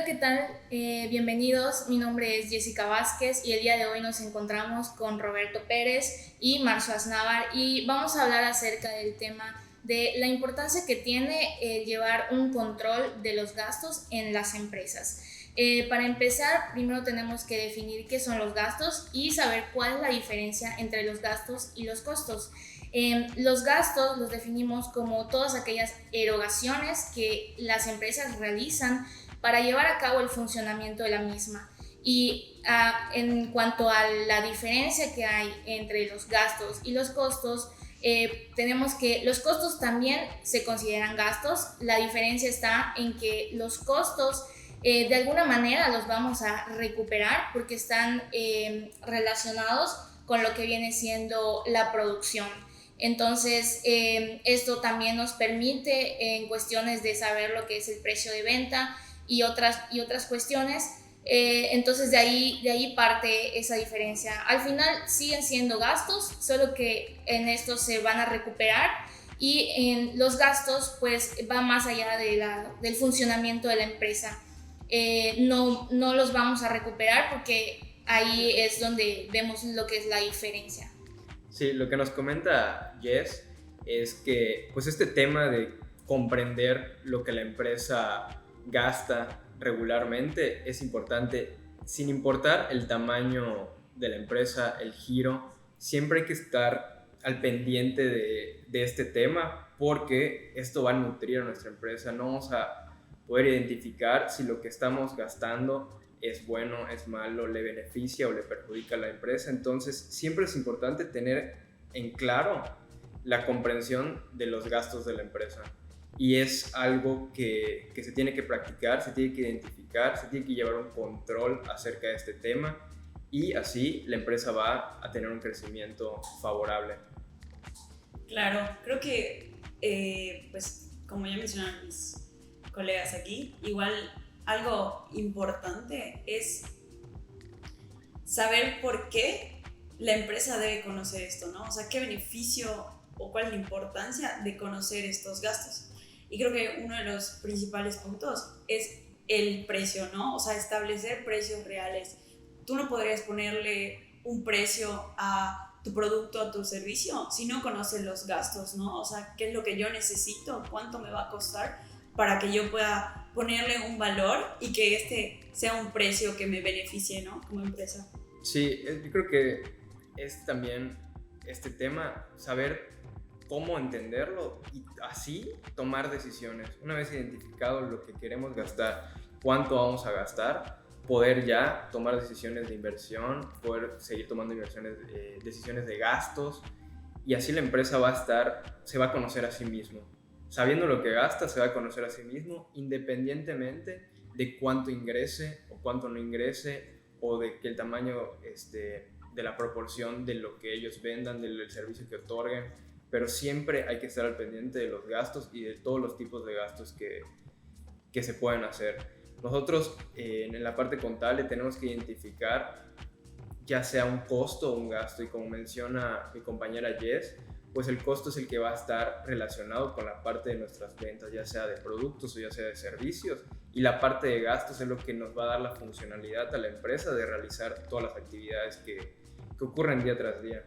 Hola, ¿qué tal? Bienvenidos. Mi nombre es Jessica Vázquez y el día de hoy nos encontramos con Roberto Pérez y Marzo Asnávar y vamos a hablar acerca del tema de la importancia que tiene llevar un control de los gastos en las empresas. Para empezar, primero tenemos que definir qué son los gastos y saber cuál es la diferencia entre los gastos y los costos. Los gastos los definimos como todas aquellas erogaciones que las empresas realizan para llevar a cabo el funcionamiento de la misma. Y en cuanto a la diferencia que hay entre los gastos y los costos, tenemos que los costos también se consideran gastos. La diferencia está en que los costos de alguna manera los vamos a recuperar porque están relacionados con lo que viene siendo la producción. Entonces, esto también nos permite en cuestiones de saber lo que es el precio de venta y otras cuestiones. Entonces de ahí parte esa diferencia. Al final siguen siendo gastos, solo que en estos se van a recuperar y en los gastos pues va más allá del funcionamiento de la empresa. No los vamos a recuperar porque ahí es donde vemos lo que es la diferencia. Sí, lo que nos comenta Jess es que pues este tema de comprender lo que la empresa gasta regularmente es importante, sin importar el tamaño de la empresa, el giro, siempre hay que estar al pendiente de este tema porque esto va a nutrir a nuestra empresa. No vamos a poder identificar si lo que estamos gastando es bueno, es malo, le beneficia o le perjudica a la empresa. Entonces, siempre es importante tener en claro la comprensión de los gastos de la empresa. Y es algo que se tiene que practicar, se tiene que identificar, se tiene que llevar un control acerca de este tema y así la empresa va a tener un crecimiento favorable. Claro, creo que, pues, como ya mencionaron mis colegas aquí, igual algo importante es saber por qué la empresa debe conocer esto, ¿no? O sea, qué beneficio o cuál es la importancia de conocer estos gastos. Y creo que uno de los principales puntos es el precio, ¿no? O sea, establecer precios reales. Tú no podrías ponerle un precio a tu producto, a tu servicio, si no conoces los gastos, ¿no? O sea, qué es lo que yo necesito, cuánto me va a costar para que yo pueda ponerle un valor y que este sea un precio que me beneficie, ¿no? Como empresa. Sí, yo creo que es también este tema, saber cómo entenderlo y así tomar decisiones. Una vez identificado lo que queremos gastar, cuánto vamos a gastar, poder ya tomar decisiones de inversión, poder seguir tomando decisiones de gastos y así la empresa se va a conocer a sí mismo. Sabiendo lo que gasta, se va a conocer a sí mismo independientemente de cuánto ingrese o cuánto no ingrese o de que el tamaño de la proporción de lo que ellos vendan, del servicio que otorguen, pero siempre hay que estar al pendiente de los gastos y de todos los tipos de gastos que se pueden hacer. Nosotros en la parte contable tenemos que identificar ya sea un costo o un gasto y como menciona mi compañera Jess, pues el costo es el que va a estar relacionado con la parte de nuestras ventas, ya sea de productos o ya sea de servicios, y la parte de gastos es lo que nos va a dar la funcionalidad a la empresa de realizar todas las actividades que ocurren día tras día.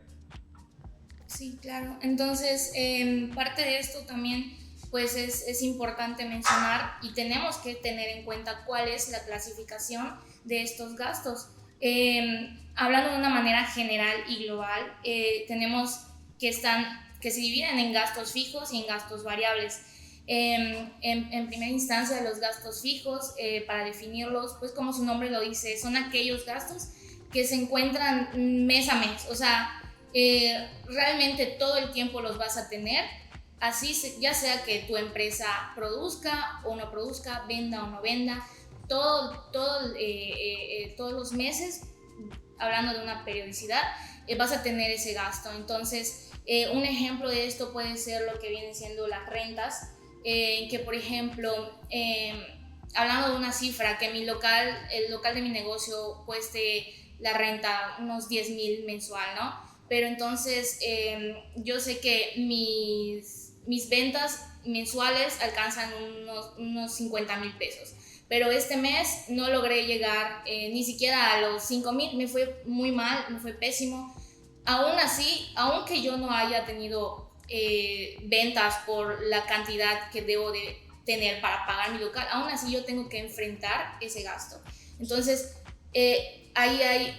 Sí, claro. Entonces, parte de esto también pues es importante mencionar y tenemos que tener en cuenta cuál es la clasificación de estos gastos. Hablando de una manera general y global, tenemos que se dividen en gastos fijos y en gastos variables. En primera instancia, los gastos fijos, para definirlos, pues como su nombre lo dice, son aquellos gastos que se encuentran mes a mes, o sea, realmente todo el tiempo los vas a tener, así ya sea que tu empresa produzca o no produzca, venda o no venda, todos los meses, hablando de una periodicidad, vas a tener ese gasto. Entonces, un ejemplo de esto puede ser lo que vienen siendo las rentas, que por ejemplo, hablando de una cifra, que el local de mi negocio cueste la renta unos 10,000 mensual, ¿no? Pero entonces yo sé que mis ventas mensuales alcanzan unos 50,000 pesos. pero este mes no logré llegar ni siquiera a los 5,000, me fue muy mal, me fue pésimo. Aún así, aunque yo no haya tenido ventas por la cantidad que debo de tener para pagar mi local, aún así yo tengo que enfrentar ese gasto. Entonces, ahí hay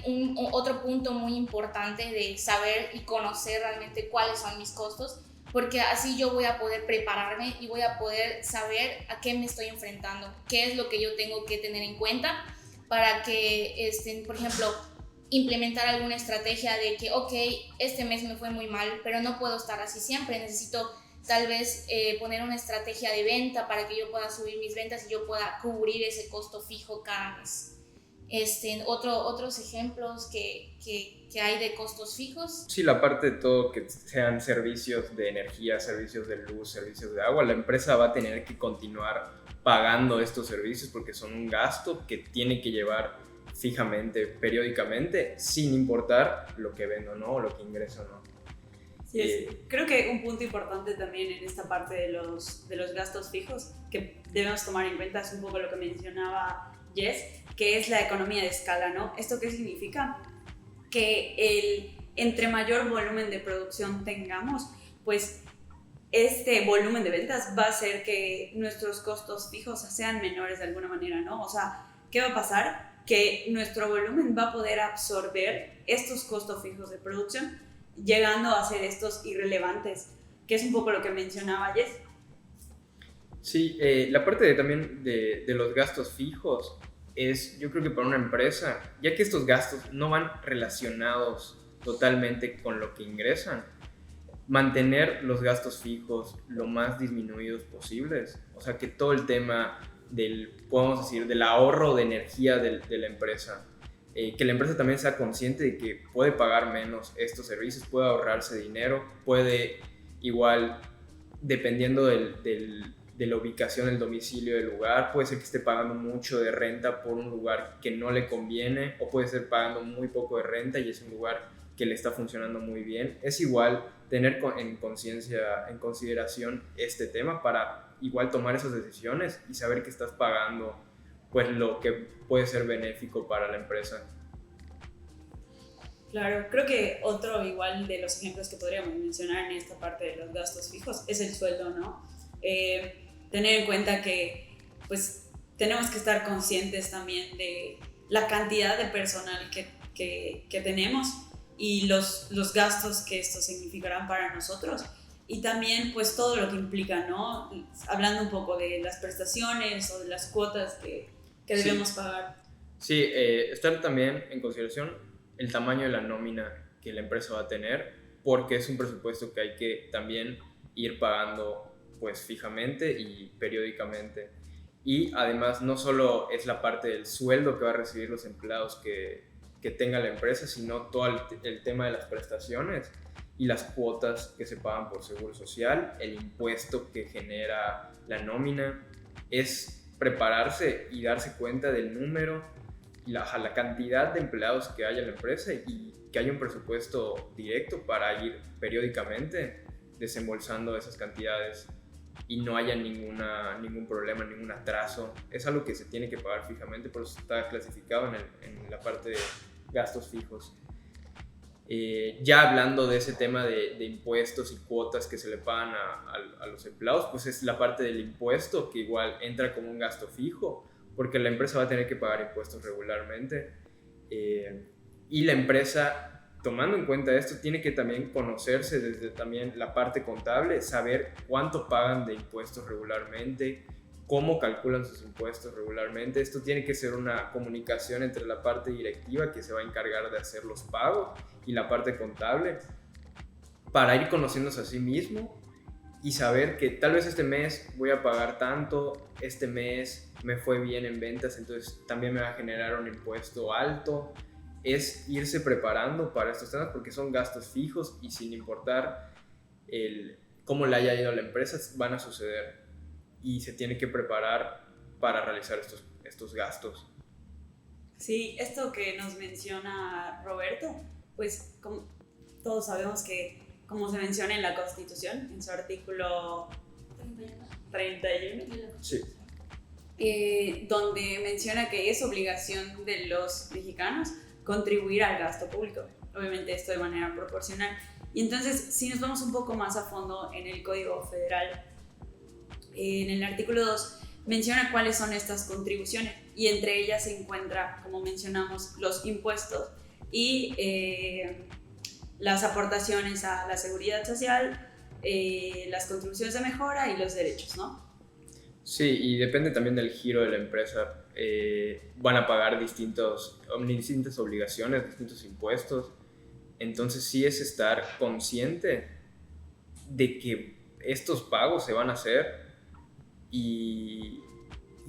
otro punto muy importante de saber y conocer realmente cuáles son mis costos, porque así yo voy a poder prepararme y voy a poder saber a qué me estoy enfrentando, qué es lo que yo tengo que tener en cuenta para que, por ejemplo, implementar alguna estrategia de que, ok, este mes me fue muy mal, pero no puedo estar así siempre, necesito tal vez poner una estrategia de venta para que yo pueda subir mis ventas y yo pueda cubrir ese costo fijo cada mes. Otros ejemplos que hay de costos fijos. Sí, la parte de todo que sean servicios de energía, servicios de luz, servicios de agua, la empresa va a tener que continuar pagando estos servicios porque son un gasto que tiene que llevar fijamente, periódicamente, sin importar lo que vendo, ¿no? O lo que ingreso, ¿no? Sí, creo que un punto importante también en esta parte de los gastos fijos que debemos tomar en cuenta es un poco lo que mencionaba Jess, que es la economía de escala, ¿no? ¿Esto qué significa? Que entre mayor volumen de producción tengamos, pues este volumen de ventas va a hacer que nuestros costos fijos sean menores de alguna manera, ¿no? O sea, ¿qué va a pasar? Que nuestro volumen va a poder absorber estos costos fijos de producción, llegando a ser estos irrelevantes, que es un poco lo que mencionaba Jess. Sí, la parte también de los gastos fijos es, yo creo que para una empresa, ya que estos gastos no van relacionados totalmente con lo que ingresan, mantener los gastos fijos lo más disminuidos posibles, o sea, que todo el tema podemos decir, del ahorro de energía de la empresa, que la empresa también sea consciente de que puede pagar menos estos servicios, puede ahorrarse dinero, puede igual, dependiendo de la ubicación, el domicilio del lugar, puede ser que esté pagando mucho de renta por un lugar que no le conviene, o puede estar pagando muy poco de renta y es un lugar que le está funcionando muy bien. Es igual tener en consideración este tema para igual tomar esas decisiones y saber que estás pagando pues lo que puede ser benéfico para la empresa. Claro, creo que otro igual de los ejemplos que podríamos mencionar en esta parte de los gastos fijos es el sueldo, ¿no? Tener en cuenta que pues tenemos que estar conscientes también de la cantidad de personal que tenemos y los gastos que esto significarán para nosotros y también pues todo lo que implica, ¿no? Hablando un poco de las prestaciones o de las cuotas que debemos pagar. Sí, estar también en consideración el tamaño de la nómina que la empresa va a tener, porque es un presupuesto que hay que también ir pagando pues fijamente y periódicamente. Y además no solo es la parte del sueldo que va a recibir los empleados que tenga la empresa, sino todo el tema de las prestaciones y las cuotas que se pagan por seguro social, el impuesto que genera la nómina. Es prepararse y darse cuenta del número y la cantidad de empleados que haya en la empresa y que haya un presupuesto directo para ir periódicamente desembolsando esas cantidades y no haya ningún problema, ningún atraso. Es algo que se tiene que pagar fijamente, por eso está clasificado en la parte de gastos fijos. Ya hablando de ese tema de impuestos y cuotas que se le pagan a los empleados, pues es la parte del impuesto que igual entra como un gasto fijo, porque la empresa va a tener que pagar impuestos regularmente. Y la empresa, tomando en cuenta esto, tiene que también conocerse desde también la parte contable, saber cuánto pagan de impuestos regularmente, cómo calculan sus impuestos regularmente. Esto tiene que ser una comunicación entre la parte directiva que se va a encargar de hacer los pagos y la parte contable para ir conociéndose a sí mismo y saber que tal vez este mes voy a pagar tanto, este mes me fue bien en ventas, entonces también me va a generar un impuesto alto. Es irse preparando para estos temas porque son gastos fijos y sin importar cómo le haya ido a la empresa van a suceder y se tiene que preparar para realizar estos gastos. Sí, esto que nos menciona Roberto, pues como todos sabemos que, como se menciona en la Constitución, en su artículo 31, Sí. donde menciona que es obligación de los mexicanos contribuir al gasto público. Obviamente esto de manera proporcional. Y entonces, si nos vamos un poco más a fondo en el Código Federal, en el artículo 2 menciona cuáles son estas contribuciones y entre ellas se encuentra, como mencionamos, los impuestos y las aportaciones a la seguridad social, las contribuciones de mejora y los derechos, ¿no? Sí, y depende también del giro de la empresa. Van a pagar distintas obligaciones, distintos impuestos. Entonces sí es estar consciente de que estos pagos se van a hacer y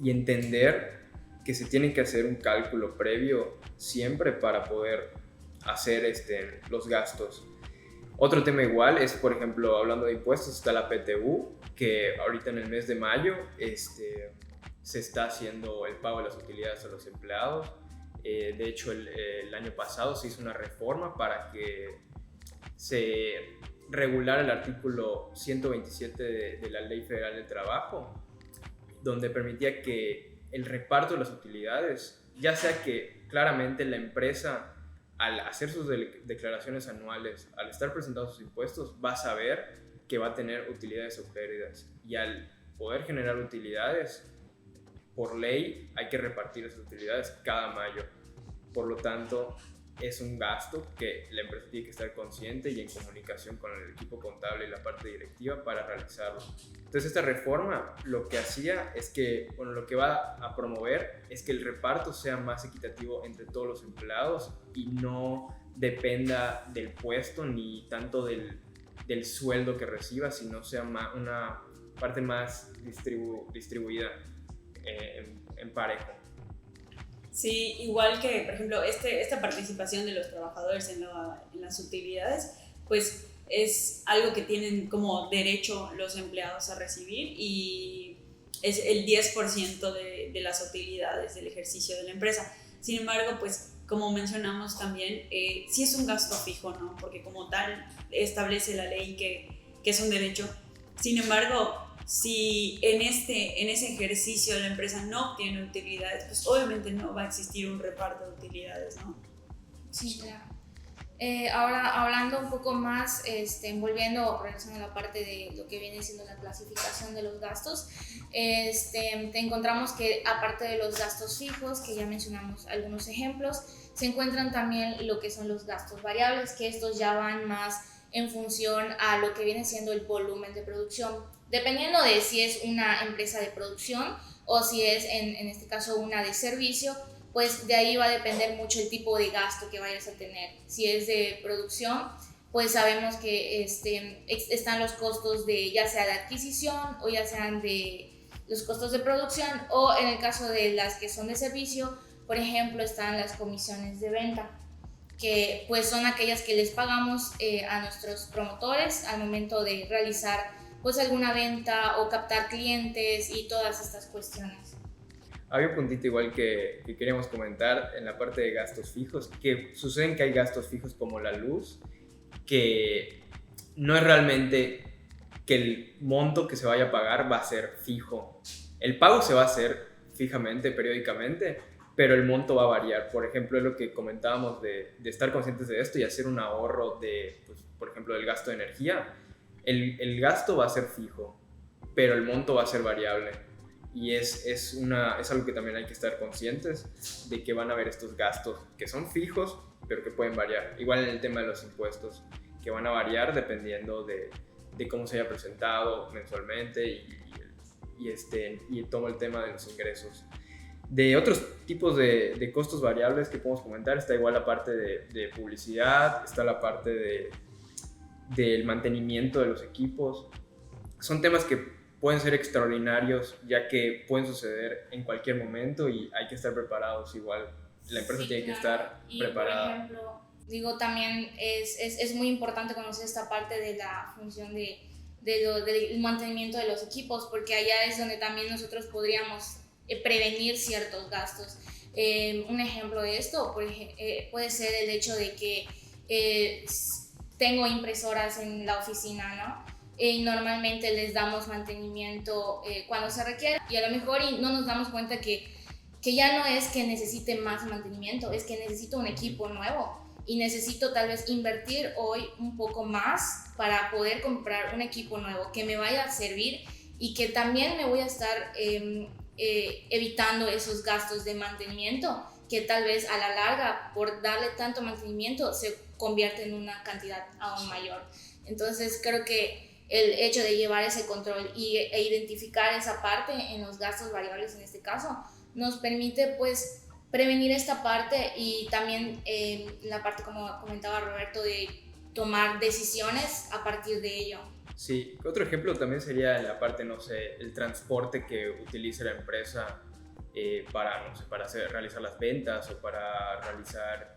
entender que se tiene que hacer un cálculo previo siempre para poder hacer los gastos. Otro tema igual es, por ejemplo, hablando de impuestos, está la PTU, que ahorita en el mes de mayo se está haciendo el pago de las utilidades a los empleados. De hecho, el año pasado se hizo una reforma para que se regulara el artículo 127 de la Ley Federal del Trabajo, donde permitía que el reparto de las utilidades, ya sea que claramente la empresa, al hacer sus declaraciones anuales, al estar presentando sus impuestos, va a saber que va a tener utilidades o pérdidas. Y al poder generar utilidades, por ley hay que repartir esas utilidades cada mayo. Por lo tanto, es un gasto que la empresa tiene que estar consciente y en comunicación con el equipo contable y la parte directiva para realizarlo. Entonces, esta reforma lo que hacía es que, bueno, lo que va a promover es que el reparto sea más equitativo entre todos los empleados y no dependa del puesto ni tanto del sueldo que reciba, sino sea una parte más distribuida en parejo. Sí, igual que, por ejemplo, esta participación de los trabajadores en las utilidades, pues es algo que tienen como derecho los empleados a recibir y es el 10% de las utilidades del ejercicio de la empresa. Sin embargo, pues como mencionamos también, sí es un gasto fijo, ¿no? Porque como tal establece la ley que es un derecho. Sin embargo, si en ese ejercicio la empresa no obtiene utilidades, pues obviamente no va a existir un reparto de utilidades, ¿no? Sí, claro. Ahora, hablando un poco más, regresando a la parte de lo que viene siendo la clasificación de los gastos, te encontramos que aparte de los gastos fijos, que ya mencionamos algunos ejemplos, se encuentran también lo que son los gastos variables, que estos ya van más en función a lo que viene siendo el volumen de producción. Dependiendo de si es una empresa de producción o si es, en este caso, una de servicio, pues de ahí va a depender mucho el tipo de gasto que vayas a tener. Si es de producción, pues sabemos que están los costos de ya sea de adquisición o ya sean de los costos de producción, o en el caso de las que son de servicio, por ejemplo, están las comisiones de venta, que pues son aquellas que les pagamos a nuestros promotores al momento de realizar pues alguna venta o captar clientes y todas estas cuestiones. Había un puntito igual que queríamos comentar en la parte de gastos fijos, que suceden que hay gastos fijos como la luz, que no es realmente que el monto que se vaya a pagar va a ser fijo. El pago se va a hacer fijamente, periódicamente, pero el monto va a variar. Por ejemplo, es lo que comentábamos de estar conscientes de esto y hacer un ahorro pues, por ejemplo, del gasto de energía. El gasto va a ser fijo, pero el monto va a ser variable. Y es algo que también hay que estar conscientes de que van a haber estos gastos que son fijos, pero que pueden variar. Igual en el tema de los impuestos, que van a variar dependiendo de cómo se haya presentado mensualmente y todo el tema de los ingresos. De otros tipos de costos variables que podemos comentar, está igual la parte de publicidad, está la parte del mantenimiento de los equipos. Son temas que pueden ser extraordinarios, ya que pueden suceder en cualquier momento y hay que estar preparados igual. La empresa tiene que estar preparada. Por ejemplo, también es muy importante conocer esta parte de la función del mantenimiento de los equipos, porque allá es donde también nosotros podríamos prevenir ciertos gastos. Un ejemplo de esto puede ser el hecho de que tengo impresoras en la oficina, ¿no? y normalmente les damos mantenimiento cuando se requiere, y a lo mejor y no nos damos cuenta que ya no es que necesite más mantenimiento, es que necesito un equipo nuevo y necesito tal vez invertir hoy un poco más para poder comprar un equipo nuevo que me vaya a servir y que también me voy a estar evitando esos gastos de mantenimiento que tal vez a la larga, por darle tanto mantenimiento, se convierte en una cantidad aún mayor. Entonces creo que el hecho de llevar ese control e identificar esa parte en los gastos variables en este caso nos permite pues prevenir esta parte y también la parte, como comentaba Roberto, de tomar decisiones a partir de ello. Sí, otro ejemplo también sería la parte, no sé, el transporte que utilice la empresa para, no sé, realizar las ventas o para realizar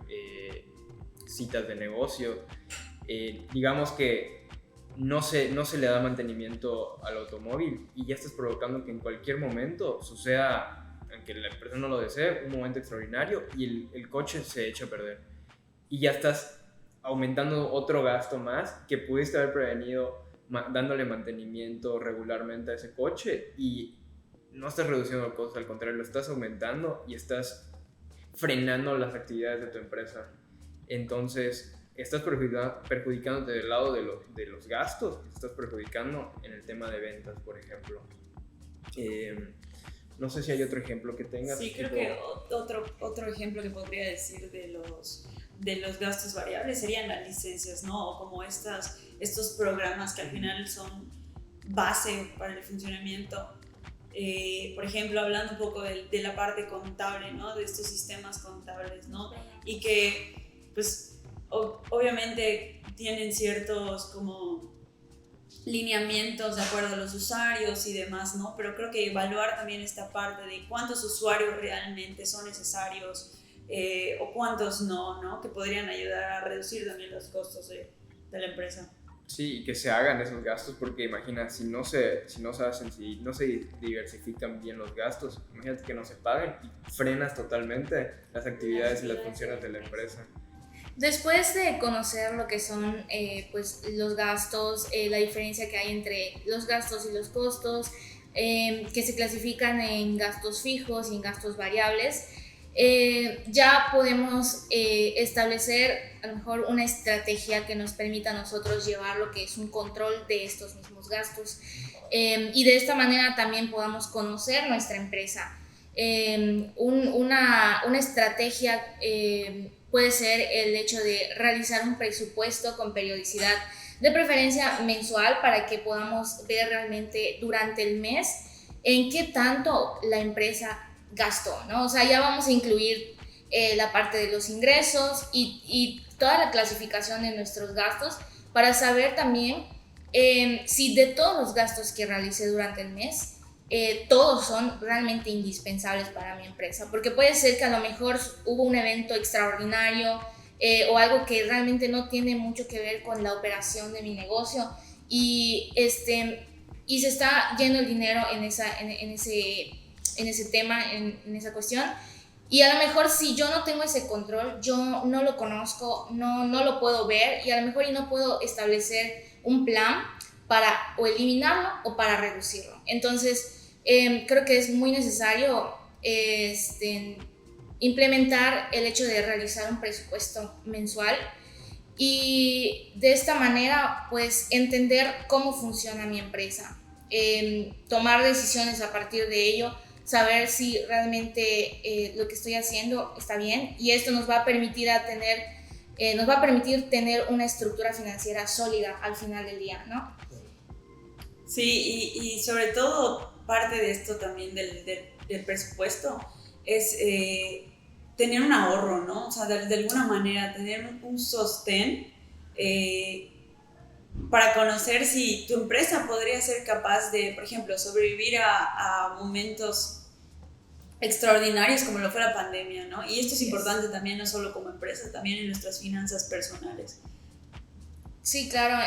citas de negocio. Digamos que no se le da mantenimiento al automóvil y ya estás provocando que en cualquier momento suceda, aunque la empresa no lo desee, un momento extraordinario y el coche se echa a perder. Y ya estás aumentando otro gasto más que pudiste haber prevenido dándole mantenimiento regularmente a ese coche, y no estás reduciendo el costo, al contrario, lo estás aumentando y estás frenando las actividades de tu empresa. Entonces, estás perjudicándote del lado de los gastos, estás perjudicando en el tema de ventas, por ejemplo. No sé si hay otro ejemplo que tengas. Sí, creo que otro ejemplo que podría decir de los gastos variables serían las licencias, ¿no? O como estos programas que al final son base para el funcionamiento. Por ejemplo, hablando un poco de la parte contable, ¿no? De estos sistemas contables, ¿no? Y que, pues, obviamente tienen ciertos como lineamientos de acuerdo a los usuarios y demás, ¿no? Pero creo que evaluar también esta parte de cuántos usuarios realmente son necesarios o cuántos no, que podrían ayudar a reducir también los costos de la empresa. Sí, y que se hagan esos gastos, porque imagina, si no se hacen, si no se diversifican bien los gastos, imagínate que no se paguen y frenas totalmente las actividades y las funciones de la empresa. Después de conocer lo que son pues los gastos, la diferencia que hay entre los gastos y los costos, que se clasifican en gastos fijos y en gastos variables, ya podemos establecer a lo mejor una estrategia que nos permita a nosotros llevar lo que es un control de estos mismos gastos, y de esta manera también podamos conocer nuestra empresa. Una estrategia puede ser el hecho de realizar un presupuesto con periodicidad, de preferencia mensual, para que podamos ver realmente durante el mes en qué tanto la empresa gastó, ¿no? O sea, ya vamos a incluir la parte de los ingresos y toda la clasificación de nuestros gastos para saber también si de todos los gastos que realicé durante el mes, todos son realmente indispensables para mi empresa, porque puede ser que a lo mejor hubo un evento extraordinario o algo que realmente no tiene mucho que ver con la operación de mi negocio y se está yendo el dinero en ese tema, en esa cuestión, y a lo mejor si yo no tengo ese control, yo no lo conozco, no lo puedo ver, y a lo mejor no puedo establecer un plan para o eliminarlo o para reducirlo. Entonces creo que es muy necesario implementar el hecho de realizar un presupuesto mensual y de esta manera pues entender cómo funciona mi empresa, tomar decisiones a partir de ello, saber si realmente lo que estoy haciendo está bien, y esto nos va a permitir tener una estructura financiera sólida al final del día, ¿no? Sí, y sobre todo parte de esto también del presupuesto es tener un ahorro, ¿no? O sea, de alguna manera tener un sostén para conocer si tu empresa podría ser capaz de, por ejemplo, sobrevivir a momentos extraordinarios como lo fue la pandemia, ¿no? Y esto es importante también, no solo como empresa, también en nuestras finanzas personales. Sí, claro.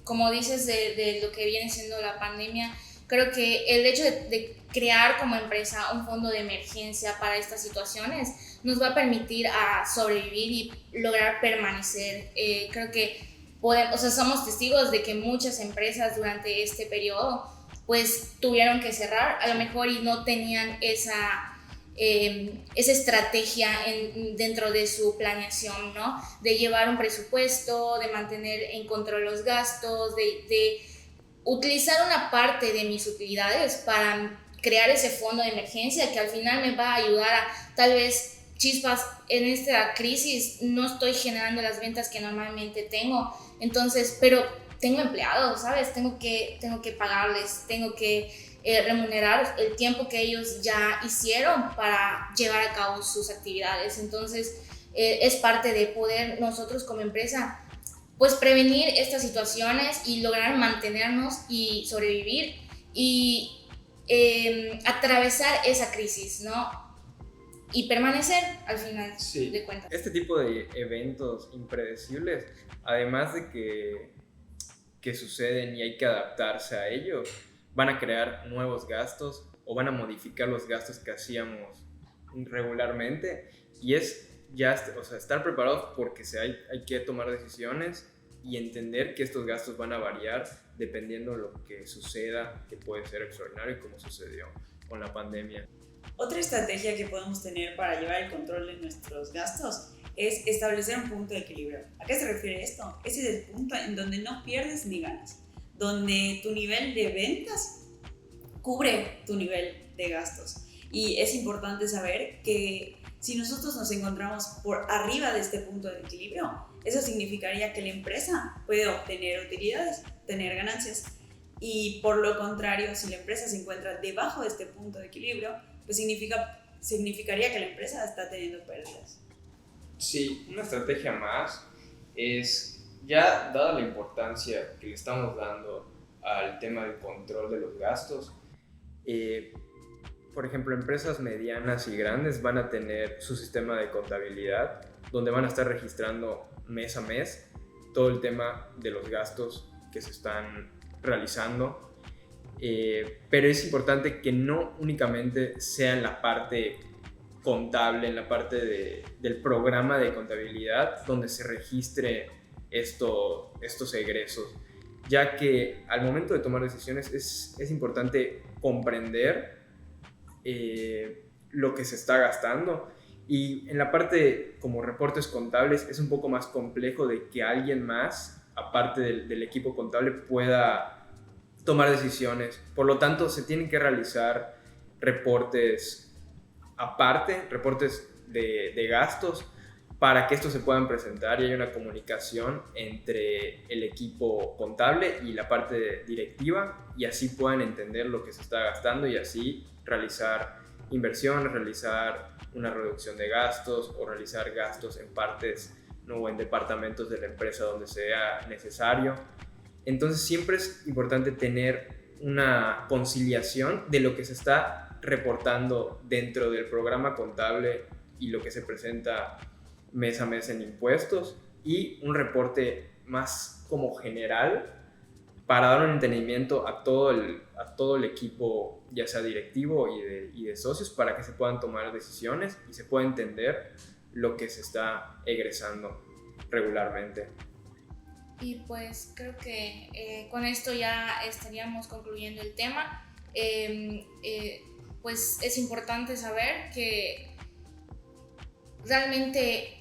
Como dices de lo que viene siendo la pandemia, creo que el hecho de crear como empresa un fondo de emergencia para estas situaciones nos va a permitir a sobrevivir y lograr permanecer. Creo que o sea, somos testigos de que muchas empresas durante este periodo pues tuvieron que cerrar, a lo mejor y no tenían esa estrategia dentro de su planeación, ¿no? De llevar un presupuesto, de mantener en control los gastos, de utilizar una parte de mis utilidades para crear ese fondo de emergencia que al final me va a ayudar a tal vez chispas en esta crisis, no estoy generando las ventas que normalmente tengo, entonces, pero tengo empleados, ¿sabes? Tengo que pagarles, tengo que remunerar el tiempo que ellos ya hicieron para llevar a cabo sus actividades. Entonces, es parte de poder nosotros como empresa, pues prevenir estas situaciones y lograr mantenernos y sobrevivir y atravesar esa crisis, ¿no? Y permanecer al final de cuentas. Este tipo de eventos impredecibles, además de que suceden y hay que adaptarse a ellos, van a crear nuevos gastos o van a modificar los gastos que hacíamos regularmente, y es ya, o sea, estar preparados porque hay que tomar decisiones y entender que estos gastos van a variar dependiendo de lo que suceda, que puede ser extraordinario, como sucedió con la pandemia. Otra estrategia que podemos tener para llevar el control de nuestros gastos es establecer un punto de equilibrio. ¿A qué se refiere esto? Ese es el punto en donde no pierdes ni ganas, donde tu nivel de ventas cubre tu nivel de gastos. Y es importante saber que si nosotros nos encontramos por arriba de este punto de equilibrio, eso significaría que la empresa puede obtener utilidades, tener ganancias. Y por lo contrario, si la empresa se encuentra debajo de este punto de equilibrio, pues significaría que la empresa está teniendo pérdidas. Sí, una estrategia más es, ya dada la importancia que le estamos dando al tema del control de los gastos, por ejemplo, empresas medianas y grandes van a tener su sistema de contabilidad donde van a estar registrando mes a mes todo el tema de los gastos que se están realizando, pero es importante que no únicamente sea en la parte contable, en la parte del programa de contabilidad donde se registre estos egresos, ya que al momento de tomar decisiones es importante comprender lo que se está gastando, y en la parte como reportes contables es un poco más complejo de que alguien más, aparte del equipo contable, pueda tomar decisiones. Por lo tanto, se tienen que realizar reportes aparte, reportes de gastos, para que estos se puedan presentar y haya una comunicación entre el equipo contable y la parte directiva, y así puedan entender lo que se está gastando y así realizar inversiones, realizar una reducción de gastos o realizar gastos en partes, ¿no?, o en departamentos de la empresa donde sea necesario. Entonces siempre es importante tener una conciliación de lo que se está reportando dentro del programa contable y lo que se presenta mes a mes en impuestos, y un reporte más como general para dar un entendimiento a todo el equipo, ya sea directivo y de socios, para que se puedan tomar decisiones y se pueda entender lo que se está egresando regularmente. Y pues creo que con esto ya estaríamos concluyendo el tema. Pues es importante saber que realmente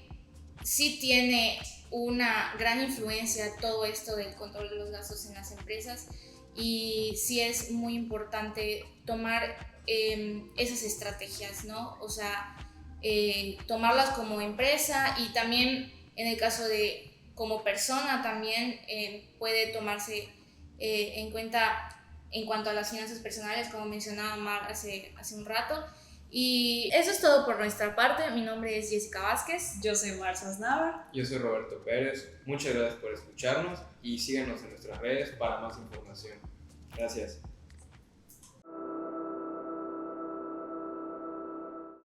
sí tiene una gran influencia todo esto del control de los gastos en las empresas, y sí es muy importante tomar esas estrategias, ¿no? O sea, tomarlas como empresa, y también en el caso de como persona también puede tomarse en cuenta en cuanto a las finanzas personales, como mencionaba Mar hace un rato. Y eso es todo por nuestra parte. Mi nombre es Jessica Vázquez. Yo soy Marcia Navar. Yo soy Roberto Pérez. Muchas gracias por escucharnos y síganos en nuestras redes para más información. Gracias.